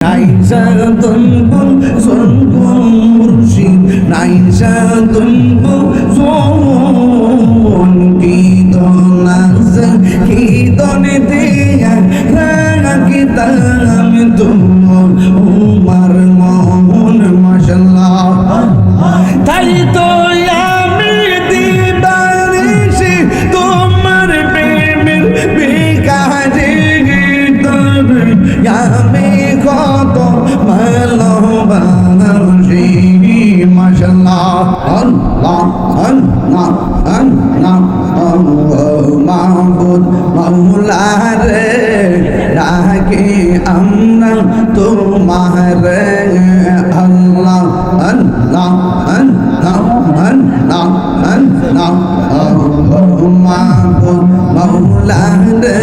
নাইজাতুল বুজুর্গ মুর্শিদ নাইজাতুল বুজুর্গ কি দনাজ কি দনে দিয়া রাখি তাম তোমার উমার মোহন মাশাআল্লাহ তাই তো আমি দিবানিশি তোমার প্রেমের বেকারে তবে আমি কত ভালোবাসি মাশাআল্লাহ আল্লাহ আল্লাহ আল্লাহ মাহবুব মাওলা রে ডাকে আমরা তোমার আল্লাহ আল্লাহ আল্লাহ আল্লাহ আল্লাহ মাহবুব মাওলা রে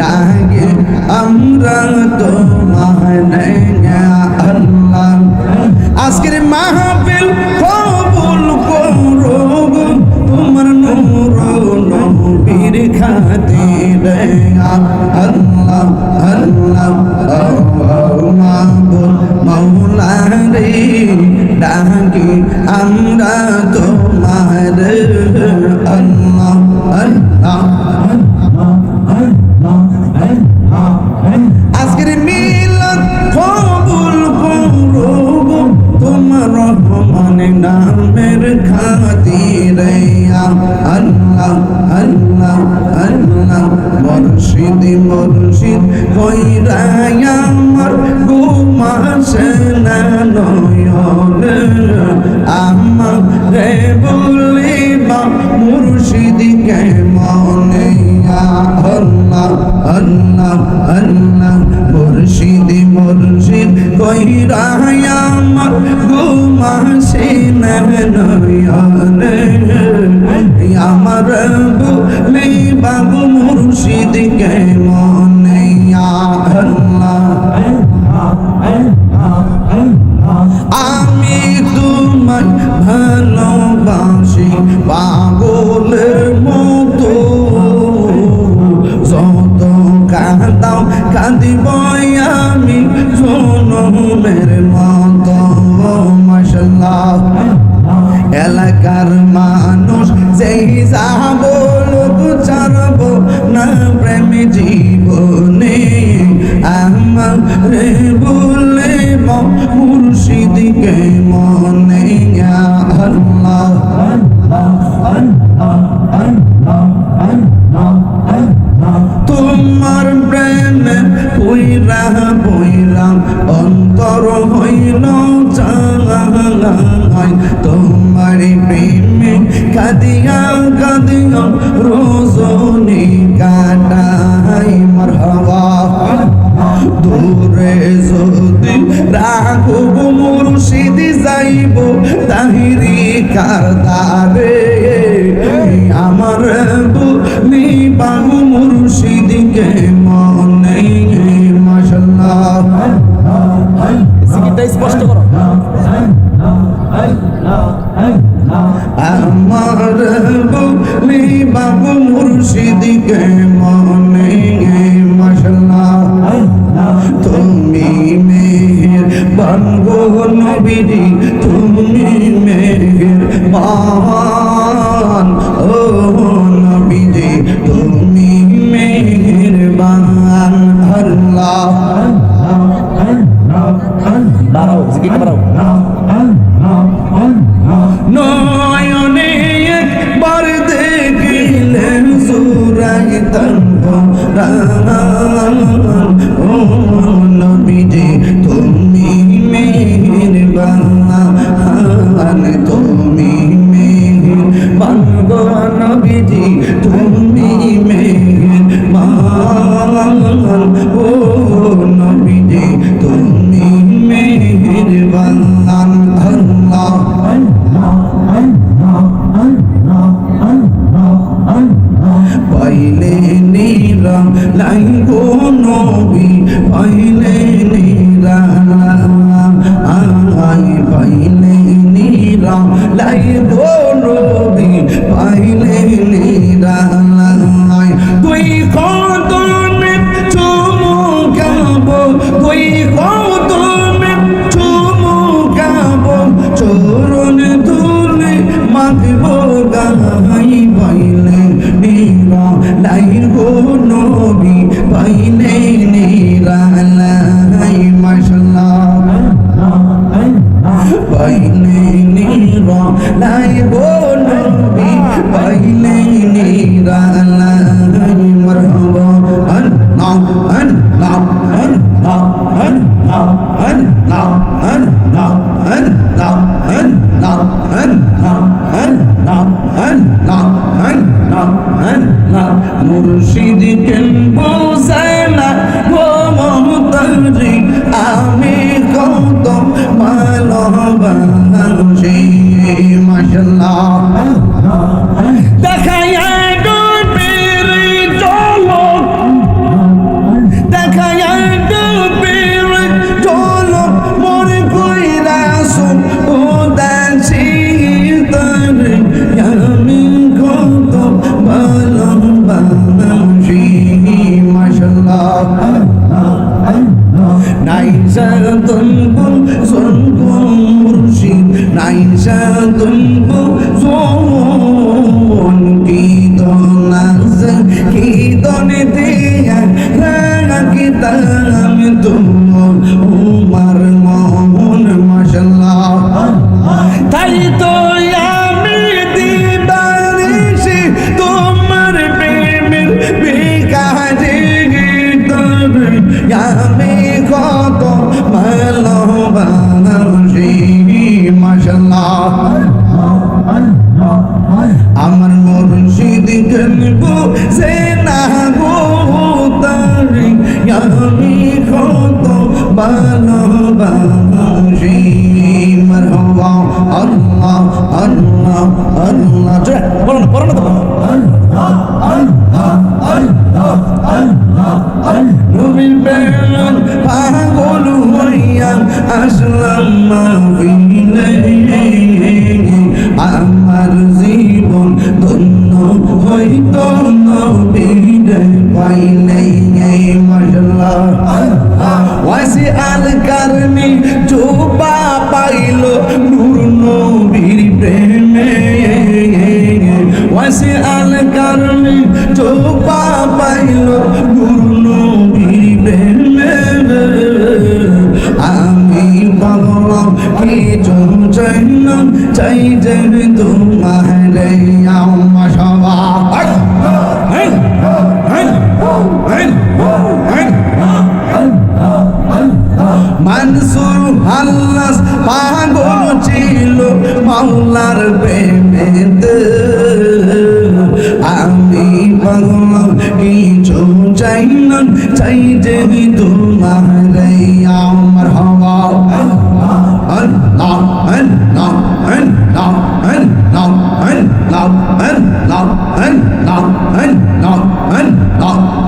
ডাকে আমরা তোমার আল্লাহ আজকের মাহফিল কবুল করো তোমার নূর নবীর খাতিরে আল্লাহ আল্লাহ মাহবুব মাওলা রে ডাকি আমরা তোমার আল্লাহ আল্লাহ আজকের মিলাদ কবুল করো তোমার রহমান নামের খাতিরে আল্লাহ আল্লাহ আল্লাহ মুর্শিদ মুর্শিদ কইরা আমার ঘুমাসে না নয়ন আমার রে বলিবা মুর্শিদ কে মনে আল্লাহ আল্লাহ আল্লাহ মুর্শিদ মুর্শিদ কইরা আমার ঘুমাসে না নয়ন আমার বলিবা মুর্শিদ কে মনে আল্লাহ আমি তোমার ভালোবাসি পাগলের মতো যত কাঁদাও কাঁদিব আমি জনমের মতো মাশাআল্লাহ এলাকার মানুষ যেই যা বলুক ছাড়ব না প্রেম জীবনে আমার বলে মুর্শিদকে মনে আল্লাহ তোমার প্রেমে পইরা পইরা অন্তর হইল চাই তোমার প্রেমে কাঁদিয়া কাঁদিয়া রোজনী কাটাই মারহাবা দূরে যদি রাখব মুর্শিদ যাইব তাহিরি কারদারে আমার বলি বাবু মুর্শিদকে মনে মাশাআল্লাহ জিকিরটা স্পষ্ট করো আমার বলি বাবু মুর্শিদকে মনে মাশাআল্লাহ তুমি মেহেরবান গো নবীজি তুমি মেহেরবান ও নবীজি তুমি মেহেরবান আল্লাহ দাঁড়াও জিকিরটা দাঁড়াও নয়নে একবার দেখিলেন সুরাই তনপুরান ও নবীজি তুমি মেহেরবান তুমি মেহেরবান গো নবীজি তুমি মেহেরবান ও নবীজি তুমি মেহেরবান আল্লাহ পাইলে নিরাম লাই মুর্শিদ কেন বোঝে না গো মমতাজি আমি কত ভালোবাসি মাশাআল্লাহ দেখায়া ডুবির চলক দেখায়া ডুবির চলক মোর কইরাছো ও দাসি তরে আমি কত ভালোবাসি মাশাআল্লাহ নাইসা তুমকো সুনকো মুর্শিদ নাইসা তুমকো সোন কি দোনাজ কি দনে দিয়া রাখি তাম তুমর উমার মোহন মাশাআল্লাহ তাই তো আমি দিবানিশি তোমার প্রেমের বিকাশে তবে আমি কত ভালোবাসি মাশাআল্লাহ আমার মুর্শিদ গনবো সে না গো তারি আমি কত ভালোবাসি মারহাবা আল্লাহ আল্লাহ আল্লাহ জয় বলো না তো নবীর প্রেম পাগল হইয়া আসলাম মাহফিলে আমার জীবন ধন্য হইত নবীরে পাইলে মাশাআল্লাহ ওয়াসি আল কারনি জোবা পাইল নূর নবীর প্রেমে ওয়াসি আল কারনি জোবা পাইল নূর নবীর প্রেমে আমি পাগল কি জন্য চাই যে তোমারে আমার সবাই মানসুর হাল্লাস পাগল ছিল মাওলার প্রেমেতে আমি পাগল কিছু চাই না চাই যে তোমারে আমার হওয়া আল্লাহ আল্লাহ আল্লাহ আল্লাহ আল্লাহ আল্লাহ আল্লাহ আল্লাহ আল্লাহ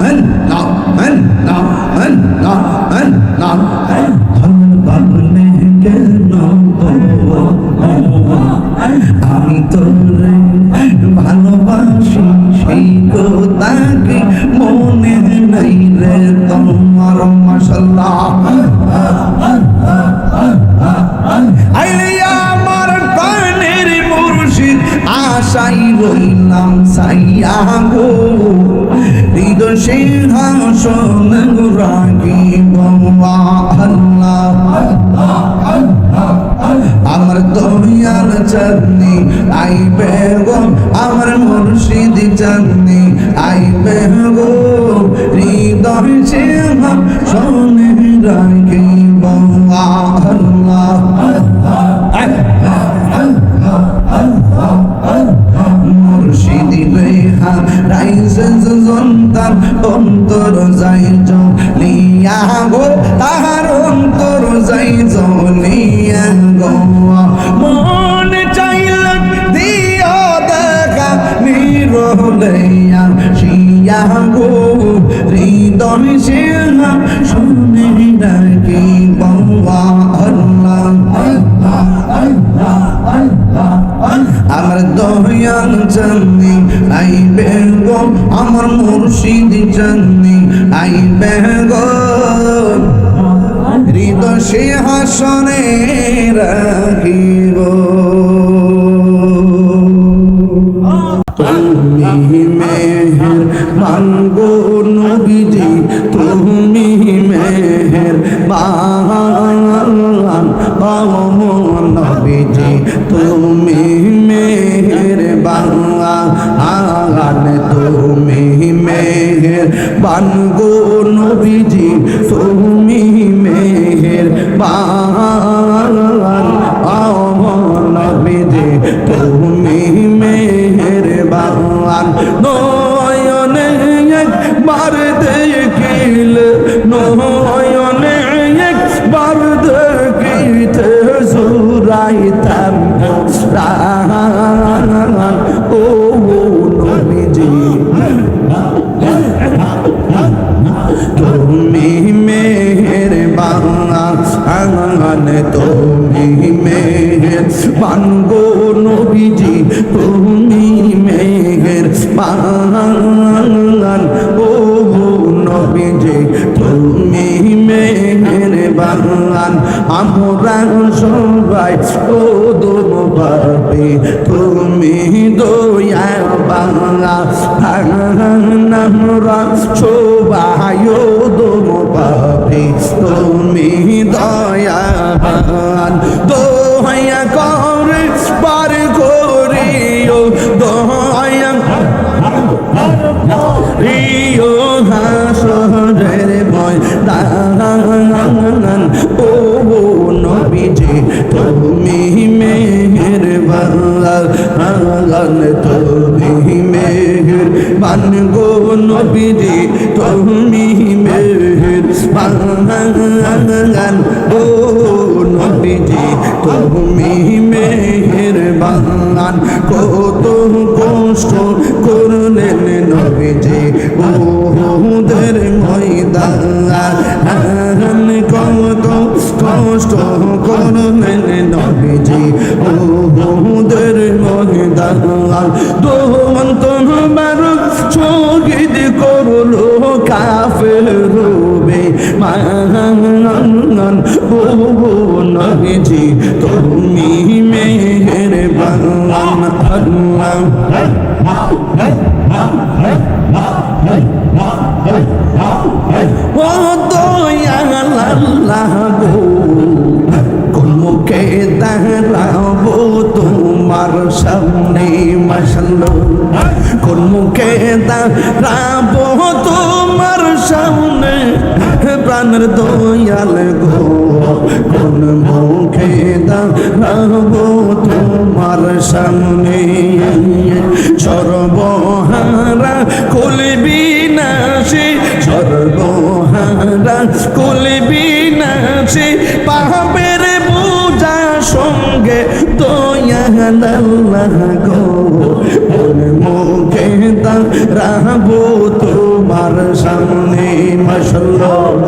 আল্লাহ আল্লাহ আল্লাহ আল্লাহ ভাবনে কেন আমি তোরে ভালোবাসি সেই কথাকে মনে নাই রে তোমার মাশাআল্লাহ আইলে আমার প্রাণের মুর্শিদ আশাই রইলাম সাইয়া গো হৃদয় সিংহাসন রাখিব আল্লাহ আমার দয়াল চাঁদনি আইবে গো আমার মুর্শিদ চাঁদনি আইবে গো হৃদয় সিংহাসন রাখিব আল্লাহ মুর্শিদ রেহা রাইসেন সন্তান অন্তর যাই লিয়া গো তাহার অন্তর যাই লিয়া গো মন চাইল দিও দেখা নিরলয়া শিয়া গো হৃদয় সিংহা শুনে ডাকি বাবা আল্লাহ আমার দয়াল চাঁদনি আইবে গো আমার মুর্শিদ চাঁদনি আইবে গো হৃদয় সিংহাসনে রাখিব তুমি মেহেরবান গো নবীজি তুমি মেহেরবান নবীজি তুমি মেহেরবান তুমি মেহেরবান গো নবীজি তুমি মেহেরবান বান নবীজি তুমি মেহেরবান নয়নে একবার দেখিলে নয়নে একবার দেখিতে জুড়াইতাম প্রাণ ও নবীজি তুমি মেহেরবান তুমি মেহেরবান গো নবীজি তুমি মেহেরবান ও নবীজি তুমি মেহেরবান আমরা সবাই কদম পাবে তুমি দয়াবান আমরা সবাই কদম পাবে তুমি দয়াবান দয়া করে পার করিও দয়া রিও হাসরের ময়দান ও নবীজি তুমি মেহেরবান তুমি মেহেরবান গো নবীজি তুমি মেহেরবান ও নবীজি তুমি মেহেরবান কত কষ্ট করলেন নবীজি ওদের ময়দান কত কষ্ট করলেন নবীজি ওদের ময়দান দোমন্ত বারক শহীদ করলো কাফের রূপে মান ও নবীজি তুমি মেহেরবান আল্লাহ ও দয়াল আল্লাহ গো কোন মুখে দাঁড়াবো তোমার সামনে মাশাআল্লাহ কোন মুখে দাঁড়াবো তোমার সামনে প্রাণের দয়াল গো কোন মুখে দাঁড়াবো তোমার সামনে সর্বহারা কলবি নাশে সর্বহারা কলবি নাশে পাপের বোঝা সঙ্গে দয়াল আল্লাহ গো কোন মুখে দাঁড়াবো তোমার সামনে মাশাআল্লাহ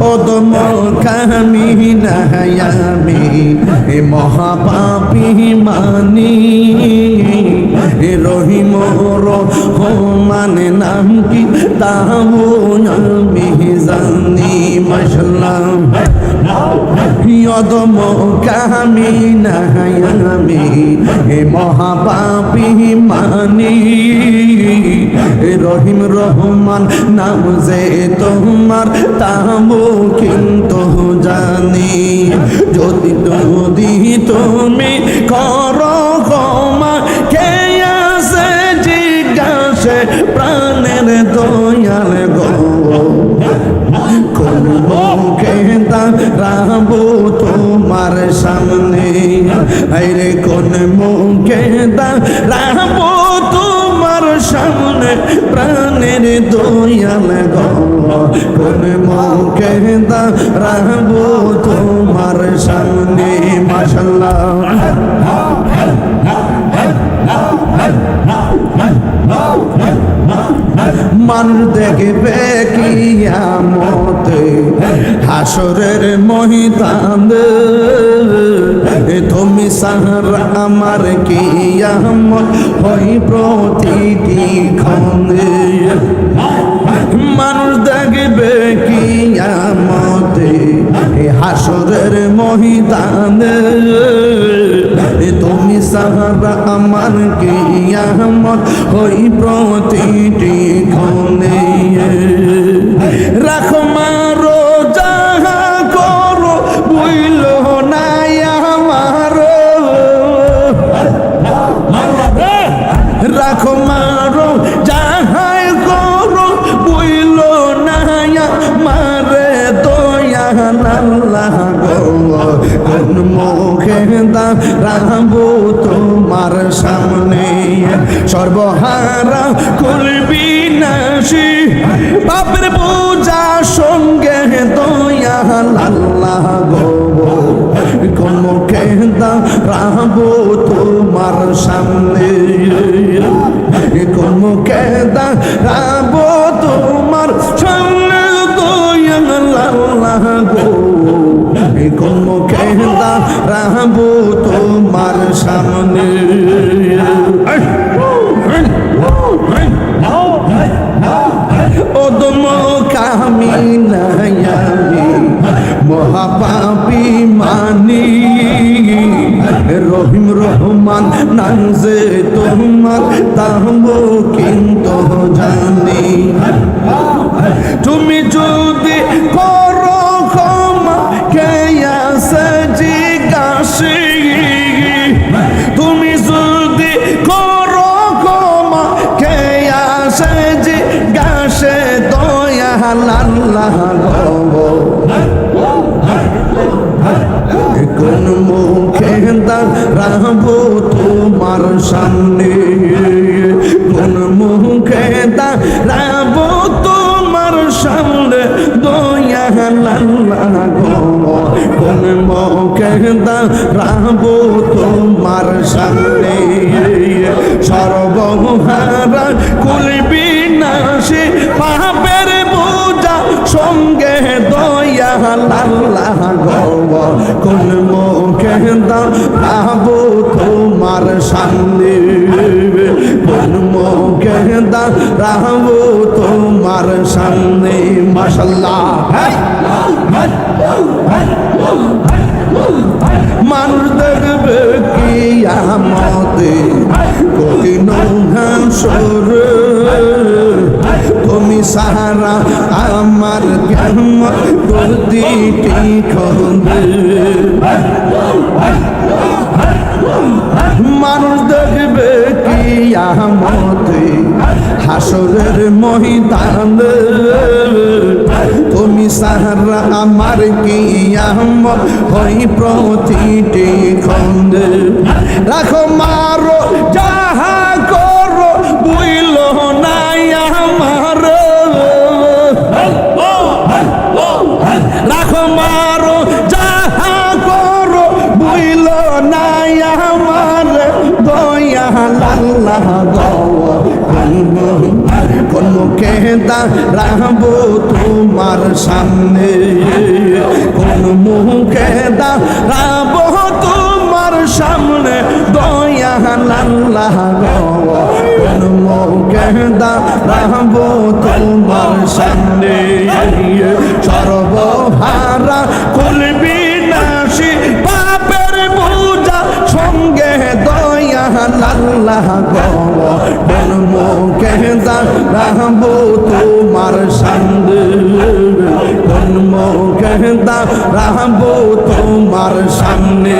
ওদম কামিনা আমি মহাপাপী মানি রহিম রহমান নাম কি তাও আমি জানি মাশাআল্লাহ ওদম কামিনা আমি মহাপাপী মানি রহিম রহমান নাম যে তোমার তাও কিন্তু জানি যদি তুমি করো ক্ষমা কে আছে জিজ্ঞাসে প্রাণের দয়াল গো কোন মুখে দাঁড়াবো তোমার সামনে আরে কোন মুখে দাঁড়াবো তোমার সামনে প্রাণের দয়াল গো কোন মুখে দাঁড়াবো তোমার সামনে মাশাআল্লাহ মানুষ দেখবে কিয়ামতে হাসরের ময়দানে তুমি সাহারা আমার কিয়ামত হই প্রতিটি ক্ষণে মানুষ দেখবে কিয়ামতে হাসরের ময়দানে তুমি সাহারা আমার কিয়ামত হই প্রতিটি ক্ষণে রাখো মারো যাহা করো বুইল নাই আমার রাখো মারো যাহা করো বুইল নাই মারে দয়াল আল্লাহ গো কোন মুখে দাঁড়াবো তোমার সামনে সর্বহারা কুলবি নাশি বাপের পূজা সঙ্গে দয়াল আল্লাহ গো কোন মুখে দাঁড়াবো তোমার সামনে কোন মুখে দাঁড়াবো তোমার সামনে দয়াল আল্লাহ গো কোন মুখে দাঁড়াবো তোমার সামনে ওদম কামিনায়ামি মহাপাপি মানি রহিম রহমান নামে তোমার দাম কিন্তু জানি তুমি যদি করো ক্ষমা কে আছে জিজ্ঞাসি তুমি যদি করো ক্ষমা কে আছে জিজ্ঞাসে দয়াল আল্লাহ গো কোন মুখে দাঁড়াবো তোমার সামনে কোন মুখে দাঁড়াবো তোমার সামনে দয়াল আল্লাহ গো কোন মুখে দাঁড়াবো তোমার সামনে সর্বহারা কুলবি নাশি পাপের বোঝা সঙ্গে দয়াল আল্লাহ গো কোন মুখে দাঁড়াবো তোমার সামনে কোন মুখে দাঁড়াবো তোমার সামনে মাশাআল্লাহ মানুষ দেখবে কিয়ামতে কঠিন হাসর তুমি সাহারা আমার কিয়ামত প্রতিটি খন্ডে মানুষ দেখবে কিয়ামতে হাসরের ময়দানে তুমি সাহারা আমার কিয়ামত হই প্রতিটি খন্ডে রাখো মারো যাহা করো বুইল নাই আমার রাখো মারো যাহা করো বুইল নাই আমার দয়াল আল্লাহ গো কোন মুখে দাঁড়াবো তোমার সামনে কোন মুখে দাঁড়াবো তোমার সামনে দয়াল আল্লাহ গো কোন মুখে দাঁড়াবো তোমার সামনে সর্বহারা কুলবি নাশি পাপের বোঝা সঙ্গে দয়াল আল্লাহ গো কোন মুখে দাঁড়াবো তোমার সামনে কোন মুখে দাঁড়াবো তোমার সামনে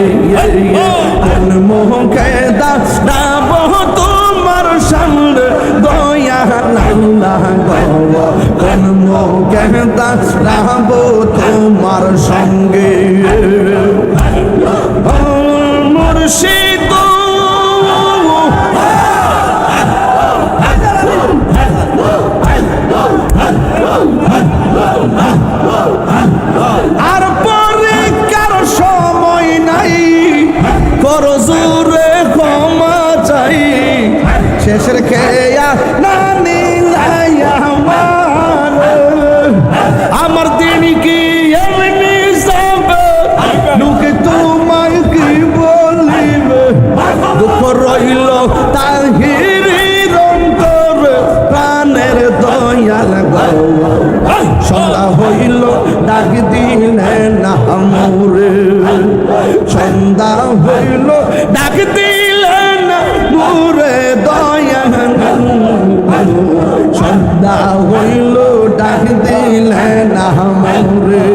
কোন মুখে দাঁড়াবো তোমার সামনে দয়াল আল্লাহ গো কোন মুখে দাঁড়াবো তোমার সঙ্গে মুর্শিদ আর পরীক্ষার সময় নাই করো জোরে ক্ষমা চাই শেষের খেয়া না নিলাই আমার দিন কি এমনি যাবে লোকে তোমায় কি বলিবে দুঃখ রইল তাহির অন্তরে প্রাণের দয়াল গো সন্ধ্যা হইল ডাক দিলে না মোরে সন্ধ্যা হইল ডাক দিলে না মোরে দয়াল সন্ধ্যা হইল ডাক দিলে না মোরে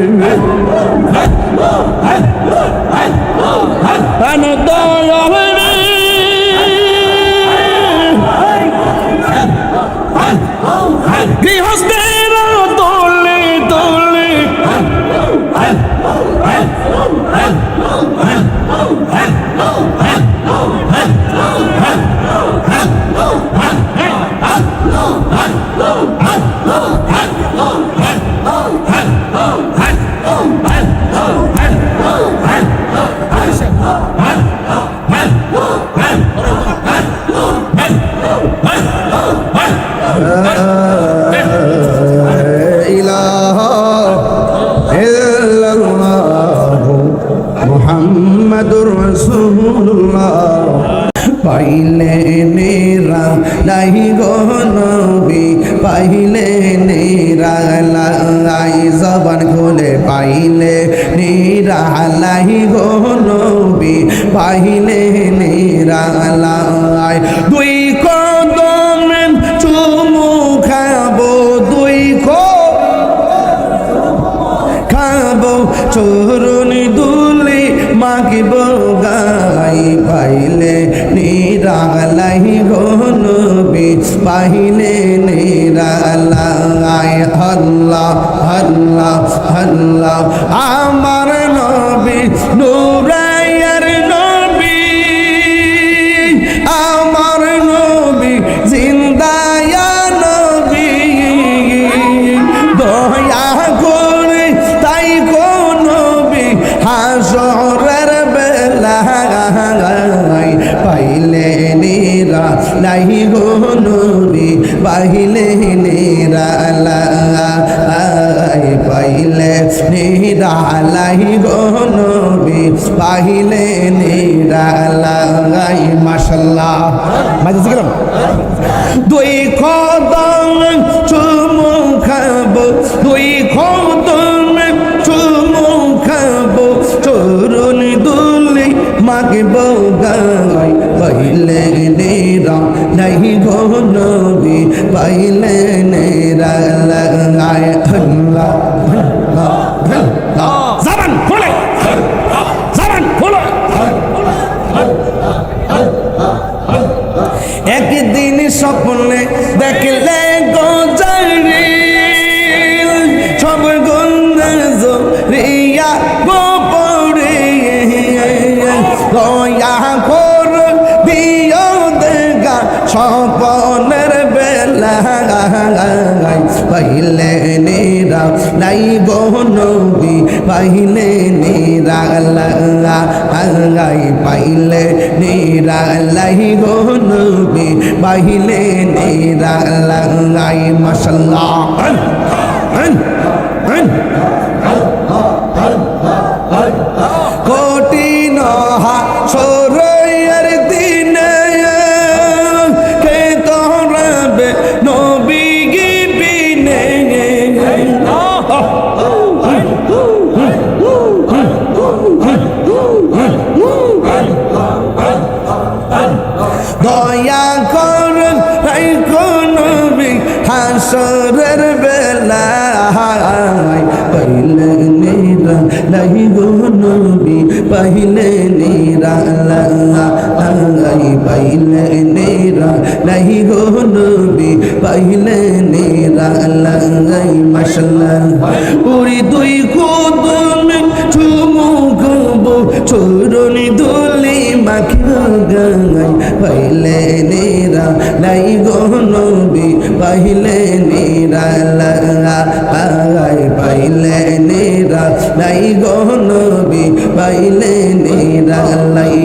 গৃহস্থের দলে জবান খুলে পাইলে নিরালাই গো নবী পাইলে নিরালাই দুই কদম চুমু খাবো দুই খাবো চরণ দুলি মাগিব গাই পাইলে নিরালাই গো নবী পাইলে নিরালাই আল্লাহ আল্লাহ আল্লাহ আমার নবী নূরায়ের নবী আমার নবী জিন্দায়া নবী দয়া করে তাই গো নবী হাসরের বেলায় পাইলে নিরালাই গো নবী পাইলে নিরালাই পাইলে নিরালাই গো নবী পাইলে নিরালাই মাশাআল্লাহ মাঝে গেলাম দুই কদম চুমু খাবো দুই কদম চুমু খাবো চরণ দুলি মাগিব গাই পাইলে নিরালাই গো নবী পাইলে নিরালাই আল্লাহ জবান খুলে জবান খুলে একদিন স্বপ্নে দেখলে গোজারি সব গন্ধ রিয়া গোপরে দয়া কর দিও দেখা স্বপ্নের বেলায় পাইলে নিরালাই গো নবী পাইলে নিরালাই পাইলে নিরালাই গো নবী পাইলে নিরালাই মাশাআল্লাহ কঠিন হাসরের দিনে কে তোরাবে নবী গিবিনে দয়া কর নবী হাসরের বেলায় পাইলে নিরালাই গো নবী পাইলে নিরালাই পাইলে নিরালাই গো নবী পাইলে নিরালাই মাশাআল্লাহ ওরে দুই কদম চুমু খাবো চরণ দুলি মাখিব গাই পাইলে নিরালাই গো নবী পাইলে নিরালাই পাইলে নিরালাই গো নবী পাইলে নিরালাই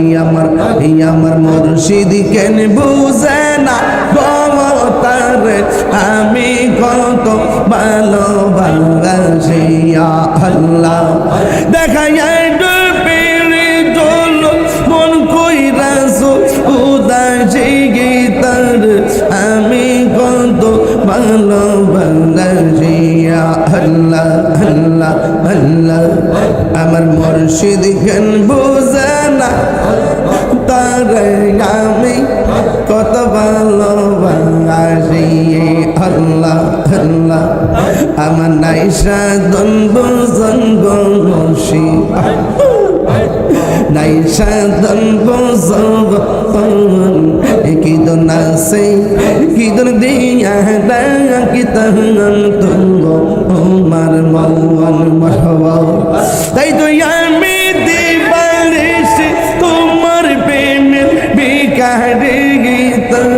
আমার মুর্শিদ কেন বুঝে না তারে আমি কত ভালোবাসি আল্লাহ দেখাই ডুবিরে ডোল মন কইরাছো উদাসী গীতার আমি কত ভালোবাসি আল্লাহ আল্লাহ আল্লাহ আমার মুর্শিদ কেন বুঝে না তারে আমি কত ভালোবাসি আল্লাহ আল্লাহ আমার নাইসা দ্বন্দ্ব জন্ম নাইসা দ্বন্দ্ব কি তো নাসে কি তো দিয়া কি তহন তোমার মন মহবা তাই তো আমি দিবারিশ তোমার প্রেমের বিকারে গীতর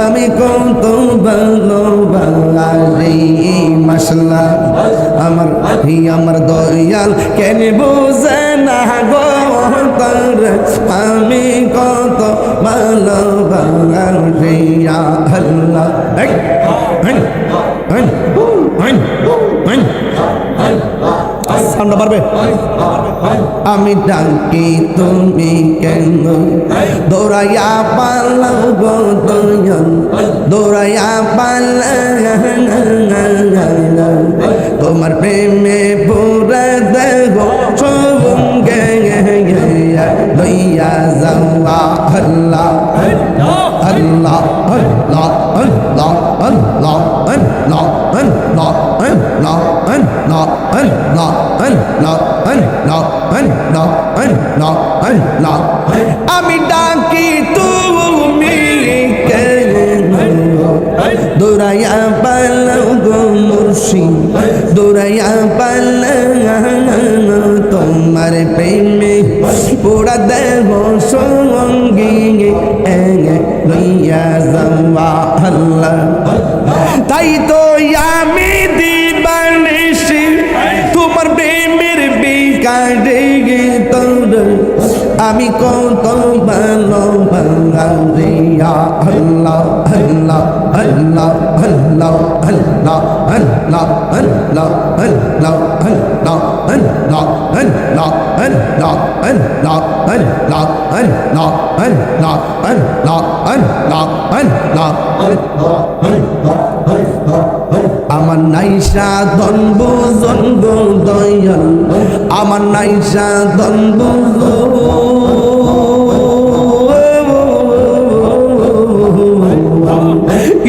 আমি কত ভালোবাসি মাশাআল্লাহ আমার দয়াল কেন বুঝে না গো আমি কত ভালোবাসি আল্লাহ সামনে পারবে আমি ডাকি তুমি কেন দৌড়াইয়া পালাও গো দয়াল দৌড়াইয়া পালা তোমার প্রেমে পুরা দেহ সঙ্গে লইয়া যাওয়া আল্লাহ আল্লাহ আল্লাহ আল্লাহ আল্লাহ আল্লাহ আল্লাহ আল্লাহ আল্লাহ আল্লাহ আল্লাহ আল্লাহ আল্লাহ আল্লাহ আল্লাহ আমি ডাকি তুমি কেন দৌড়াইয়া পালাও গো মুর্শিদ দৌড়াইয়া পালাও তোমার প্রেমে পুরা দেহ সঙ্গী লইয়া যাওয়া আল্লাহ তাই তো আমি দিবানিশি তোমার প্রেমের বিকারে তোর আমি কত ভালো ভাঙিয়া আল্লাহ আল্লাহ আল্লাহ আল্লাহ আল্লাহ আল্লাহ আল্লাহ আল্লাহ আল্লাহ আল্লাহ আল্লাহ আল্লাহ আল্লাহ আল্লাহ আল্লাহ আল্লাহ আল্লাহ আল্লাহ আল্লাহ আমার নাইসা দন্ব জন্ব দয়াল আমার নাইসা দন্ব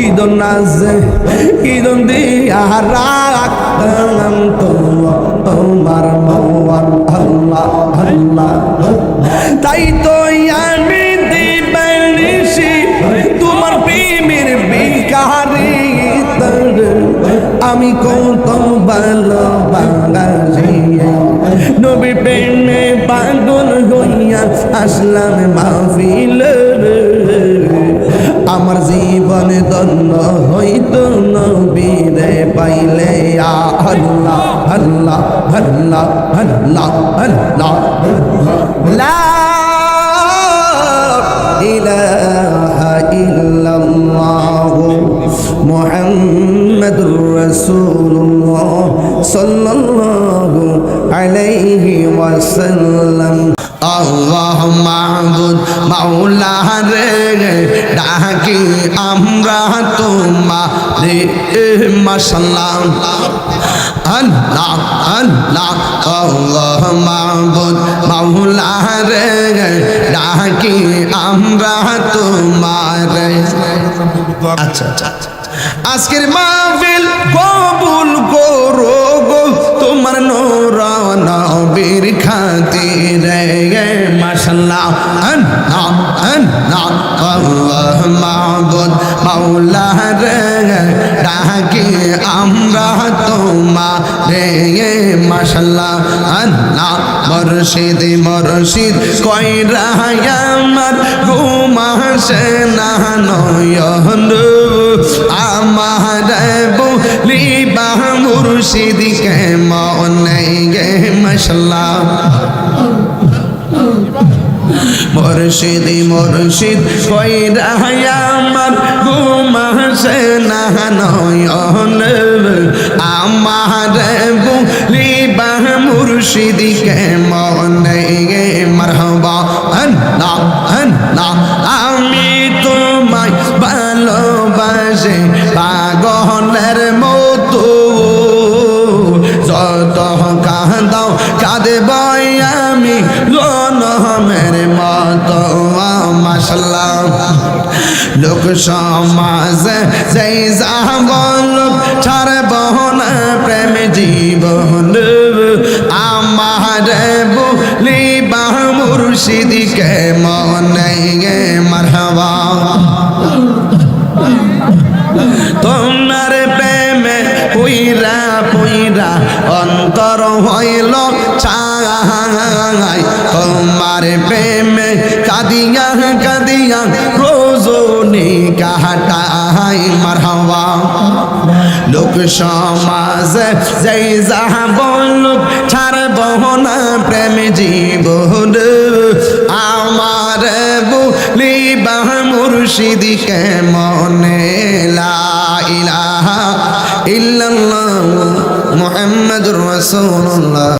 ঈদন নাজে ঈদন দিয়া রাখতাম তোমার মওয়ান আল্লাহ আল্লাহ তাই তো আমি দিবানিশি তোমার প্রেমের বিকারে আমি কত ভালো বাংলাদেশি নবী প্রেমে পাগল হইয়া আসলাম মাহফিল আমার জীবন ধন্য হইতো নবীরে পাইলে আল্লাহ আল্লাহ আল্লাহ আল্লাহ আল্লাহ লা ইলাহা ইল্লাল্লাহ মুহাম্মাদুর রাসূলুল্লাহ সাল্লাল্লাহু আলাইহি ওয়াসাল্লাম আল্লাহ মাহবুদ মাওলা রে ডাকি আমরা তোমারে মাশাআল্লাহ আল্লাহ আল্লাহ আল্লাহ মাহবুদ মাওলা রে ডাকি আমরা তোমারে আচ্ছা আচ্ছা আজকের মাহফিল কবুল করো গো তোমার নূর নবীর খাতিরে মাশাআল্লাহ আল্লাহ আল্লাহ আল্লাহ মাহবুদ মাওলা রে ডাকি আমরা তোমারে মাশাআল্লাহ আল্লাহ মুর্শিদ মুর্শিদ কইরা আমার ঘুম আসে না নয়ন আমার বলিবা মুর্শিদ কে মনে গে মাশাআল্লাহ মুর্শিদ মুর্শিদ কইরা আমার ঘুম আসে না নয়ন আমার বলিবা মুর্শিদ কে মনে গে মারহাবা আল্লাহ আল্লাহ আমি তোমায় ভালোবাসি পাগলের মতো যত কাঁদাও কাঁদব আমি জনমের মতো মাশাআল্লাহ লোক সমাজে যেই যাবল ছাড়ব না প্রেম জীবন আমার বলিবা মুর্শিদ কে মনে গে মারহাবা তোমার প্রেমে পুইরা পুইরা অন্তর হইল ছাই তোমার প্রেমে কাদিয়া কাদিয়া রোজনী কাটাই মারহাবা লোক সমাজ যেই যাহা বলুক ছাড়ব না প্রেম জীবন আমার বলিবা মুর্শিদ কে মনে লা ইলাহা ইল্লাল্লাহ মুহাম্মাদুর রাসূলুল্লাহ।